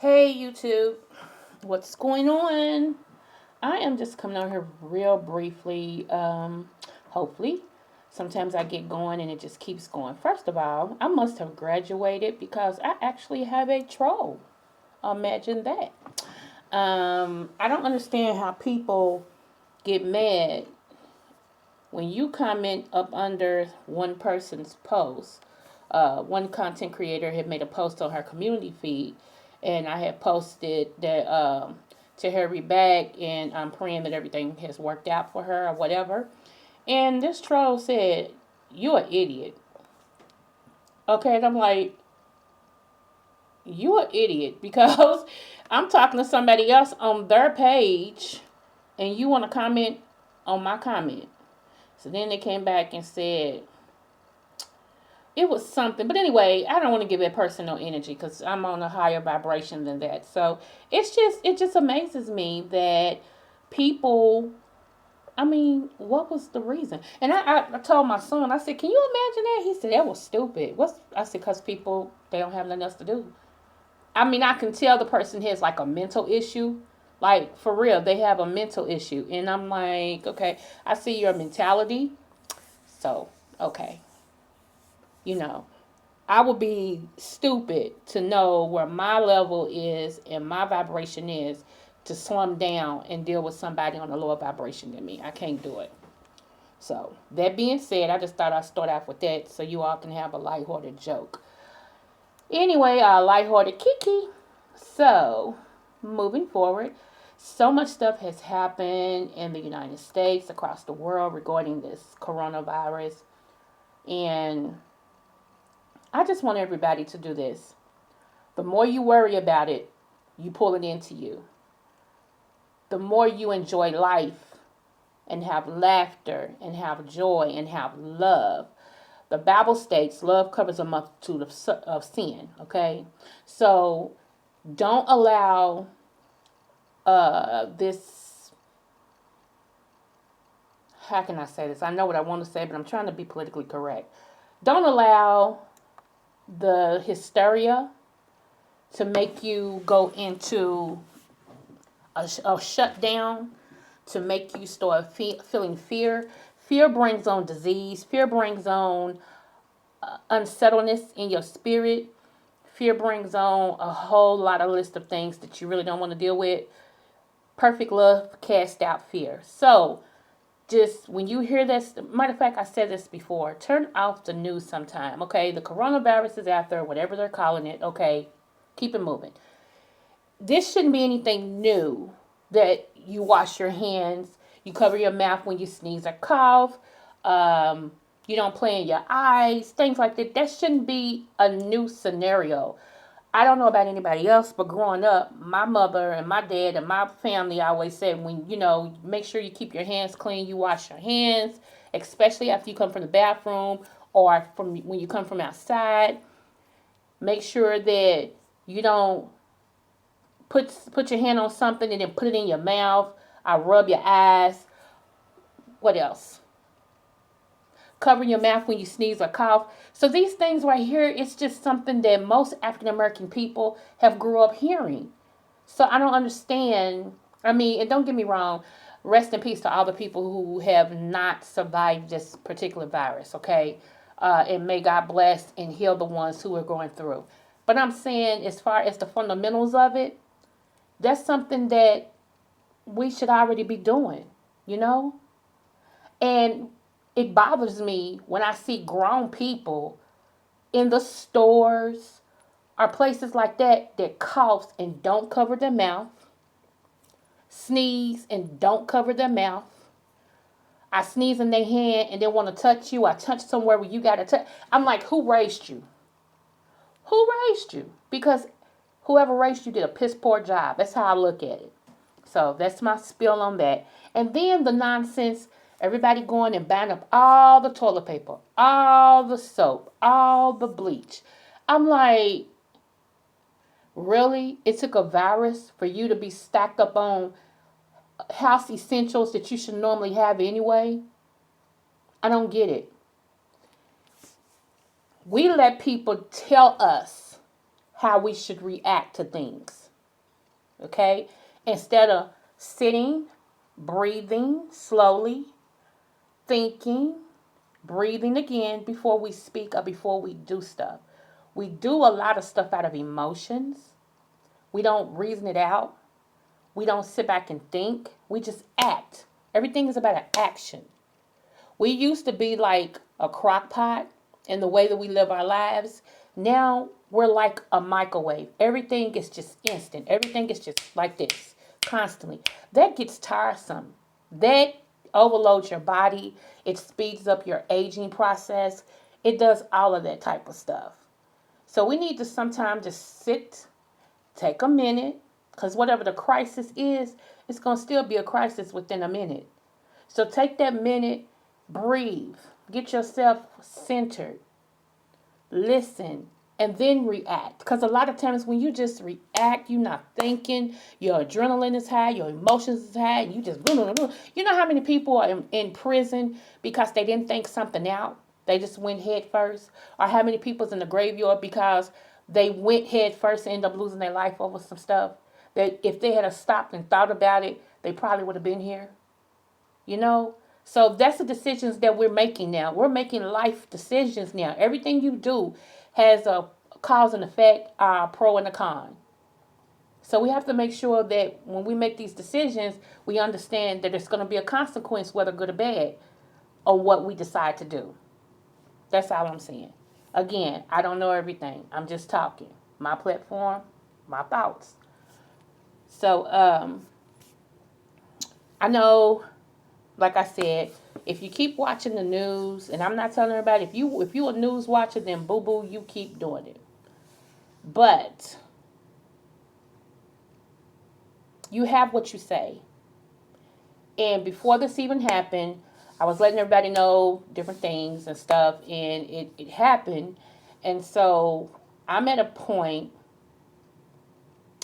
Hey YouTube, what's going on? I am just coming on here real briefly. Hopefully, sometimes I get going and it just keeps going. First of all, I must have graduated because I actually have a troll. Imagine that. I don't understand how people get mad when you comment up under one person's post. One content creator had made a post on her community feed, and I had posted that to her back, and I'm praying that everything has worked out for her or whatever. And this troll said, "You're an idiot." Okay, and I'm like, "You're an idiot," because I'm talking to somebody else on their page, and you want to comment on my comment. So then they came back and said, it was something. But anyway, I don't want to give that person no energy because I'm on a higher vibration than that. So it just amazes me that people, I mean, what was the reason? And I told my son, I said, can you imagine that? He said, that was stupid. I said, because people, they don't have nothing else to do. I mean, I can tell the person has like a mental issue. Like, for real, they have a mental issue. And I'm like, okay, I see your mentality. So, okay, you know, I would be stupid to know where my level is and my vibration is to slum down and deal with somebody on a lower vibration than me. I can't do it. So, that being said, I just thought I'd start off with that so you all can have a lighthearted joke. Anyway, a lighthearted kiki. So, moving forward, so much stuff has happened in the United States, across the world regarding this coronavirus. And I just want everybody to do this. The more you worry about it, you pull it into you. The more you enjoy life and have laughter and have joy and have love. The Bible states love covers a multitude of sin, okay? So don't allow this, how can I say this? I know what I want to say, but I'm trying to be politically correct. Don't allow the hysteria to make you go into a shutdown, to make you start feeling fear. Fear brings on disease. Fear brings on unsettledness in your spirit. Fear brings on a whole lot of list of things that you really don't want to deal with. Perfect love cast out fear. So, just when you hear this, matter of fact, I said this before, turn off the news sometime, okay? The coronavirus is out there, whatever they're calling it, okay? Keep it moving. This shouldn't be anything new that you wash your hands, you cover your mouth when you sneeze or cough, you don't play in your eyes, things like that. That shouldn't be a new scenario. I don't know about anybody else, but growing up, my mother and my dad and my family always said, when make sure you keep your hands clean, you wash your hands, especially after you come from the bathroom or from when you come from outside. Make sure that you don't put your hand on something and then put it in your mouth. I rub your eyes. What else? Cover your mouth when you sneeze or cough. So these things right here, it's just something that most African American people have grew up hearing. So I don't understand. I mean, and don't get me wrong, rest in peace to all the people who have not survived this particular virus, okay? And may God bless and heal the ones who are going through. But I'm saying, as far as the fundamentals of it, that's something that we should already be doing, you know? And it bothers me when I see grown people in the stores or places like that cough and don't cover their mouth, sneeze and don't cover their mouth. I sneeze in their hand and they want to touch you. I touch somewhere where you got to touch. I'm like, who raised you? Who raised you? Because whoever raised you did a piss poor job. That's how I look at it. So that's my spill on that. And then the nonsense, everybody going and buying up all the toilet paper, all the soap, all the bleach. I'm like, really? It took a virus for you to be stacked up on house essentials that you should normally have anyway? I don't get it. We let people tell us how we should react to things. Okay? Instead of sitting, breathing slowly, thinking, breathing again before we speak or before we do stuff. We do a lot of stuff out of emotions. We don't reason it out. We don't sit back and think. We just act. Everything is about an action. We used to be like a crock pot in the way that we live our lives. Now we're like a microwave. Everything is just instant. Everything is just like this constantly. That gets tiresome. That overloads your body. It speeds up your aging process. It does all of that type of stuff. So we need to sometimes just sit, take a minute, because whatever the crisis is, it's going to still be a crisis within a minute. So take that minute, breathe, get yourself centered, listen, and then react. Because a lot of times when you just react, you're not thinking, your adrenaline is high, your emotions is high, and you just, you know how many people are in prison because they didn't think something out? They just went head first. Or how many people's in the graveyard because they went head first and ended up losing their life over some stuff that if they had stopped and thought about it, they probably would have been here. You know? So that's the decisions that we're making now. We're making life decisions now. Everything you do has a cause and effect, a pro and a con. So we have to make sure that when we make these decisions, we understand that there's going to be a consequence, whether good or bad, on what we decide to do. That's all I'm saying. Again, I don't know everything. I'm just talking. My platform, my thoughts. So I know, like I said, if you keep watching the news, and I'm not telling everybody, if you a news watcher, then boo boo, you keep doing it. But you have what you say. And before this even happened, I was letting everybody know different things and stuff, and it happened. And so I'm at a point,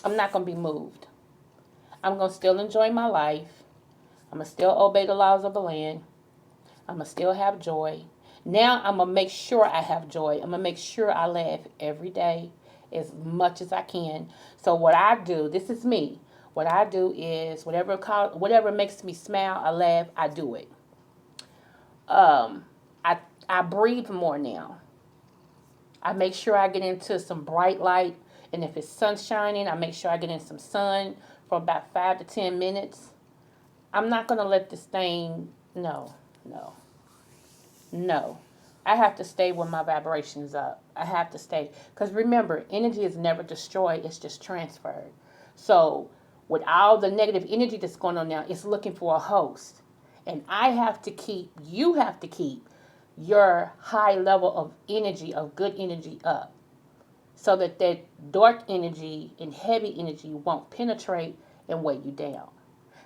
I'm not going to be moved. I'm going to still enjoy my life. I'm going to still obey the laws of the land. I'm going to still have joy. Now I'm going to make sure I have joy. I'm going to make sure I laugh every day as much as I can. So what I do, this is me. What I do is whatever makes me smile, I laugh, I do it. Um, I I breathe more now. I make sure I get into some bright light, and if it's sun shining, I make sure I get in some sun for about 5 to 10 minutes. I'm not gonna let this thing. No, no, no. I have to stay when my vibrations up. I have to stay because remember, energy is never destroyed; it's just transferred. So with all the negative energy that's going on now, it's looking for a host. And I have to keep, you have to keep your high level of energy, of good energy up. So that that dark energy and heavy energy won't penetrate and weigh you down.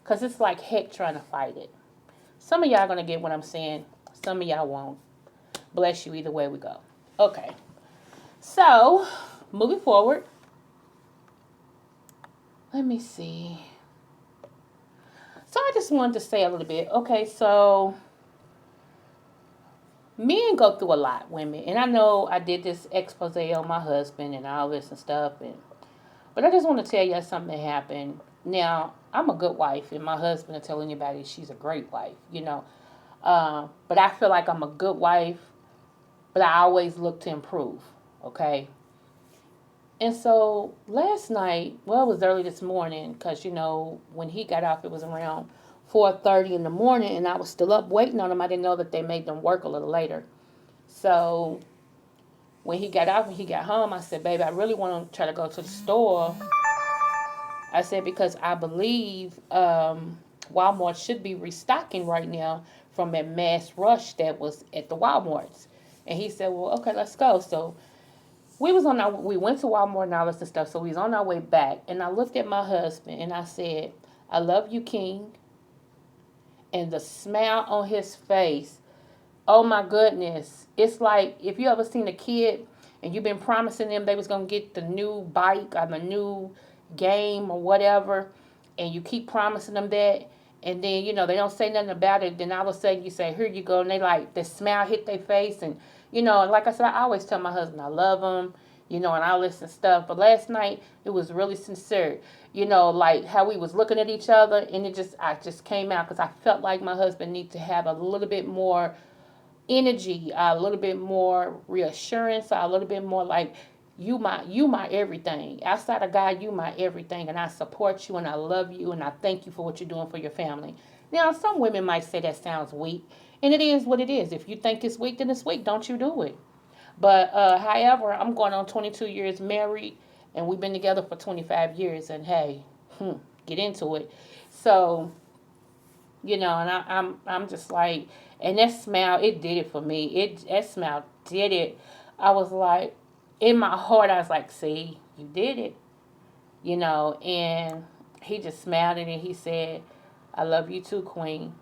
Because it's like heck trying to fight it. Some of y'all are going to get what I'm saying. Some of y'all won't. Bless you either way we go. Okay. So, moving forward. Let me see. So I just wanted to say a little bit. Okay, so men go through a lot, women, and I know I did this expose on my husband and all this and stuff, but I just want to tell you something that happened. Now I'm a good wife, and my husband will tell anybody she's a great wife, you know. But I feel like I'm a good wife, but I always look to improve. Okay. And so last night, well, it was early this morning because, you know, when he got off, it was around 4:30 in the morning, and I was still up waiting on him. I didn't know that they made them work a little later. So when he got off and he got home, I said, baby, I really want to try to go to the store. I said, because I believe Walmart should be restocking right now from that mass rush that was at the Walmarts. And he said, well, okay, let's go. So we went to Walmart and all this and stuff, so we was on our way back, and I looked at my husband and I said, I love you, King. And the smile on his face, oh my goodness. It's like if you ever seen a kid and you've been promising them they was gonna get the new bike or the new game or whatever, and you keep promising them that, and then you know they don't say nothing about it, then all of a sudden you say, here you go, and they like the smile hit their face, and you know, like I said, I always tell my husband I love him. and all this and stuff. But last night, it was really sincere, like how we was looking at each other, and I just came out because I felt like my husband needs to have a little bit more energy, a little bit more reassurance, a little bit more like, you my everything. Outside of God, you my everything, and I support you and I love you and I thank you for what you're doing for your family. Now, some women might say that sounds weak, and it is what it is. If you think it's weak, then it's weak. Don't you do it. But however, I'm going on 22 years married, and we've been together for 25 years. And hey, get into it. So and I'm just like, and that smile, it did it for me. That smile did it. I was like, in my heart, I was like, see, you did it, and he just smiled and he said, I love you too, Queen.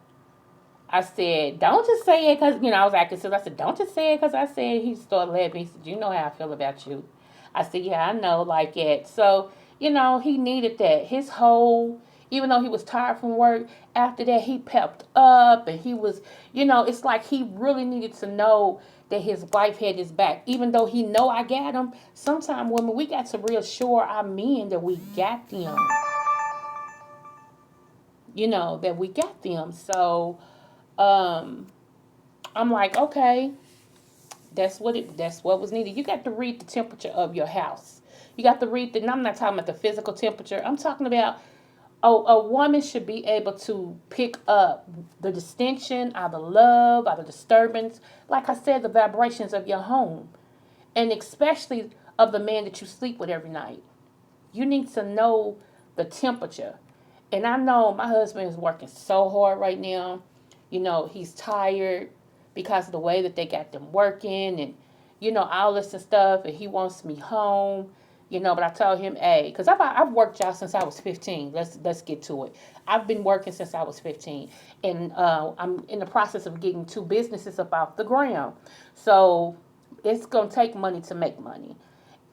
I said, don't just say it because, I was acting silly. I said, don't just say it because I said. He started laughing. He said, you know how I feel about you. I said, yeah, I know, like it. So, he needed that. His whole, even though he was tired from work, after that, he pepped up and he was, it's like he really needed to know that his wife had his back. Even though he know I got him, sometimes women, we got to reassure our men that we got them. That we got them. So, I'm like, okay, that's what was needed. You got to read the temperature of your house. You got to read and I'm not talking about the physical temperature. I'm talking about a woman should be able to pick up the distinction, or the love, or the disturbance, like I said, the vibrations of your home. And especially of the man that you sleep with every night. You need to know the temperature. And I know my husband is working so hard right now. He's tired because of the way that they got them working and, all this and stuff. And he wants me home, but I told him, hey, because I've worked, y'all, since I was 15. Let's get to it. I've been working since I was 15. And I'm in the process of getting 2 businesses up off the ground. So it's going to take money to make money.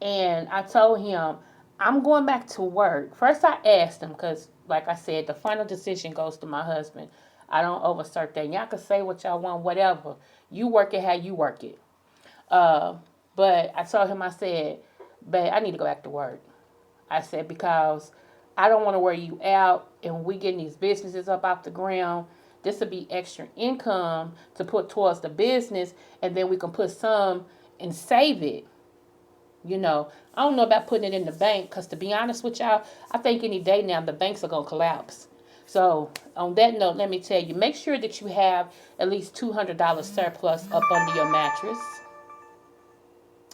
And I told him, I'm going back to work. First, I asked him because, like I said, the final decision goes to my husband. I don't oversert that. Y'all can say what y'all want, whatever. You work it how you work it. Uh, but I told him, I said, babe, I need to go back to work. I said, because I don't want to wear you out and we getting these businesses up off the ground. This will be extra income to put towards the business, and then we can put some and save it. I don't know about putting it in the bank because, to be honest with y'all, I think any day now the banks are going to collapse. So, on that note, let me tell you, make sure that you have at least $200 surplus up under your mattress.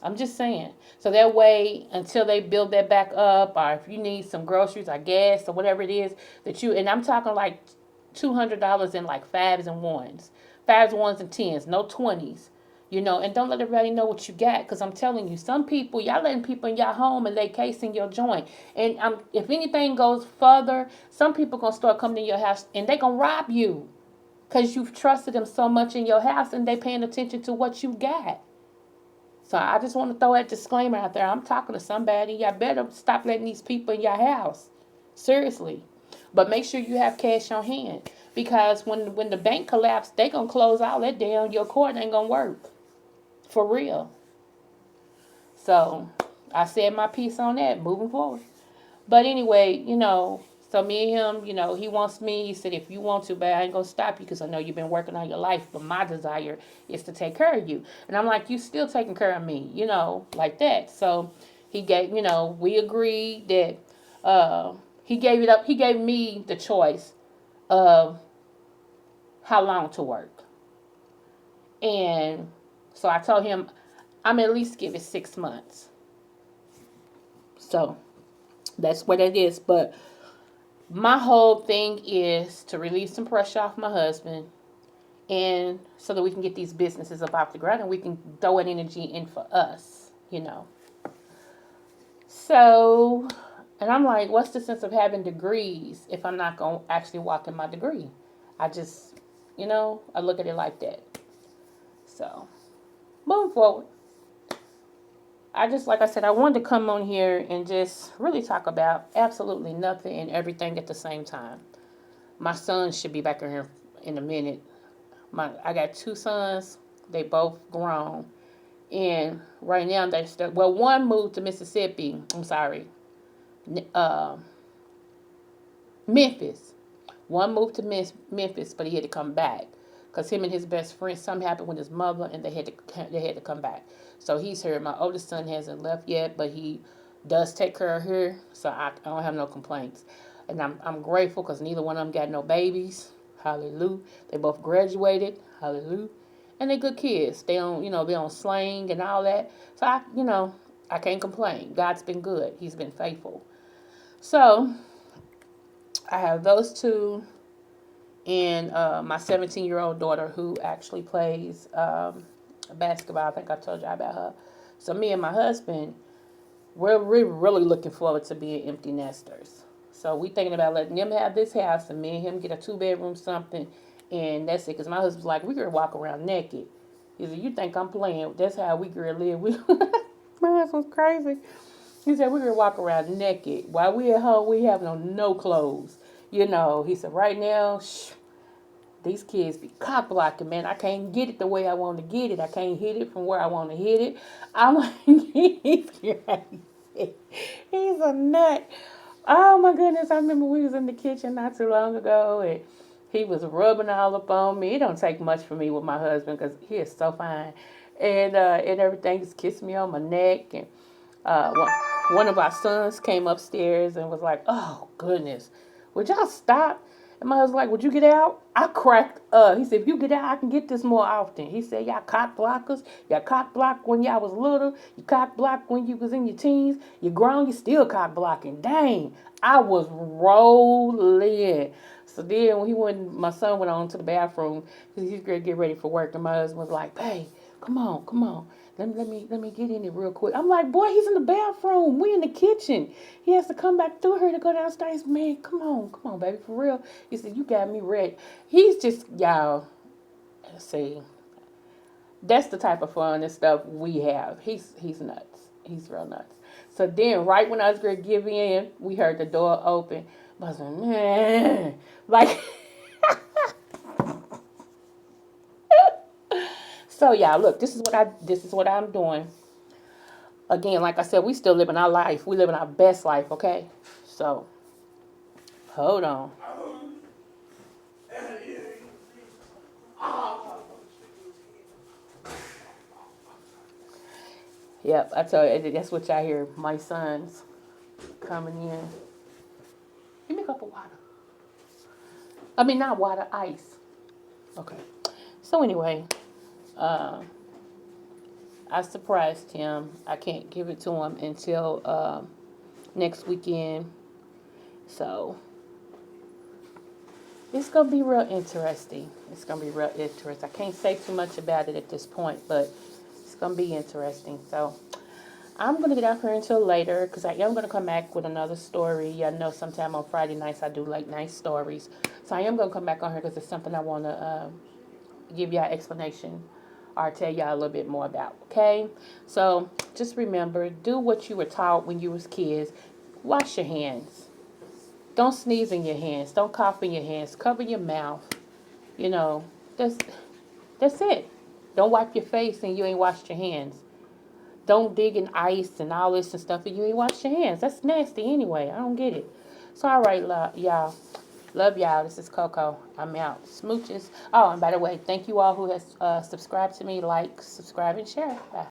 I'm just saying. So that way, until they build that back up, or if you need some groceries or gas or whatever it is and I'm talking like $200 in like fives and ones, and tens, no 20s. And don't let everybody know what you got, because I'm telling you, some people, y'all letting people in your home and they casing your joint. And if anything goes further, some people going to start coming to your house and they going to rob you because you've trusted them so much in your house and they paying attention to what you got. So I just want to throw that disclaimer out there. I'm talking to somebody. Y'all better stop letting these people in your house. Seriously. But make sure you have cash on hand, because when the bank collapses, they going to close all that down. Your court ain't going to work. For real. So I said my piece on that, moving forward. But anyway, so me and him, he wants me. He said, if you want to, but I ain't going to stop you because I know you've been working on your life. But my desire is to take care of you. And I'm like, you still taking care of me, like that. So he gave, we agreed that he gave it up. He gave me the choice of how long to work. And so I told him I'm at least give it 6 months. So that's what it is. But my whole thing is to relieve some pressure off my husband, and so that we can get these businesses up off the ground and we can throw an energy in for us, So, and I'm like, what's the sense of having degrees if I'm not going to actually walk in my degree? I just, I look at it like that. So, moving forward. Like I said, I wanted to come on here and just really talk about absolutely nothing and everything at the same time. My son should be back in here in a minute. I got 2 sons. They both grown. And right now they're still, well, one moved to Mississippi. I'm sorry, uh, Memphis. One moved to Memphis, but he had to come back because him and his best friend, something happened with his mother, and they had to come back. So he's here. My oldest son hasn't left yet, but he does take care of her, so I don't have no complaints. And I'm grateful because neither one of them got no babies. Hallelujah. They both graduated. Hallelujah. And they good kids. They on slang and all that. So I can't complain. God's been good. He's been faithful. So I have those two and my 17-year-old daughter who actually plays basketball. I think I told you about her. So me and my husband, we're really looking forward to being empty nesters. So we thinking about letting them have this house and me and him get a 2-bedroom something, and that's it. Because my husband's like, we could walk around naked. He said, you think I'm playing? That's how we could live. My husband's crazy. He said, we could walk around naked. While we at home, we have no clothes. He said, right now, these kids be cock blocking, man. I can't get it the way I want to get it. I can't hit it from where I want to hit it. I'm like, he's crazy. He's a nut. Oh my goodness. I remember we was in the kitchen not too long ago and he was rubbing all up on me. It don't take much for me with my husband because he is so fine. And everything, just kissed me on my neck. And uh, one of our sons came upstairs and was like, oh goodness, would y'all stop? And my husband was like, would you get out? I cracked up. He said, if you get out, I can get this more often. He said, y'all cock blockers. Y'all cock blocked when y'all was little. You cock blocked when you was in your teens. You grown, you still cock blocking. Dang, I was rolling. So then when my son went on to the bathroom, because he's going to get ready for work, and my husband was like, hey, come on, come on. Let me get in it real quick. I'm like, boy, he's in the bathroom. We in the kitchen. He has to come back through here to go downstairs. Man, come on, baby, for real. He said, you got me ready. He's just, y'all, see, that's the type of fun and stuff we have. He's nuts. He's real nuts. So then, right when I was going to give in, we heard the door open. I was like, man, like, so yeah, look, this is what I'm doing. Again, like I said, we still living our life. We living our best life, okay? So, hold on. Yep, I tell you, that's what y'all hear. My sons coming in. Give me a cup of water. I mean, not water, ice. Okay. So anyway, uh, I surprised him. I can't give it to him until next weekend. So it's gonna be real interesting. It's gonna be real interesting. I can't say too much about it at this point, but it's gonna be interesting. So I'm gonna get out here until later because I am gonna come back with another story. I know sometime on Friday nights I do like nice stories, so I am gonna come back on here because it's something I wanna give y'all explanation or tell y'all a little bit more about. Okay, so just remember, do what you were taught when you was kids. Wash your hands. Don't sneeze in your hands. Don't cough in your hands. Cover your mouth. You know, that's that's it. Don't wipe your face and you ain't washed your hands. Don't dig in ice and all this and stuff and you ain't washed your hands. That's nasty anyway. I don't get it. So all right, y'all. Love y'all. This is Coco. I'm out. Smooches. Oh, and by the way, thank you all who has subscribed to me. Like, subscribe, and share. Bye.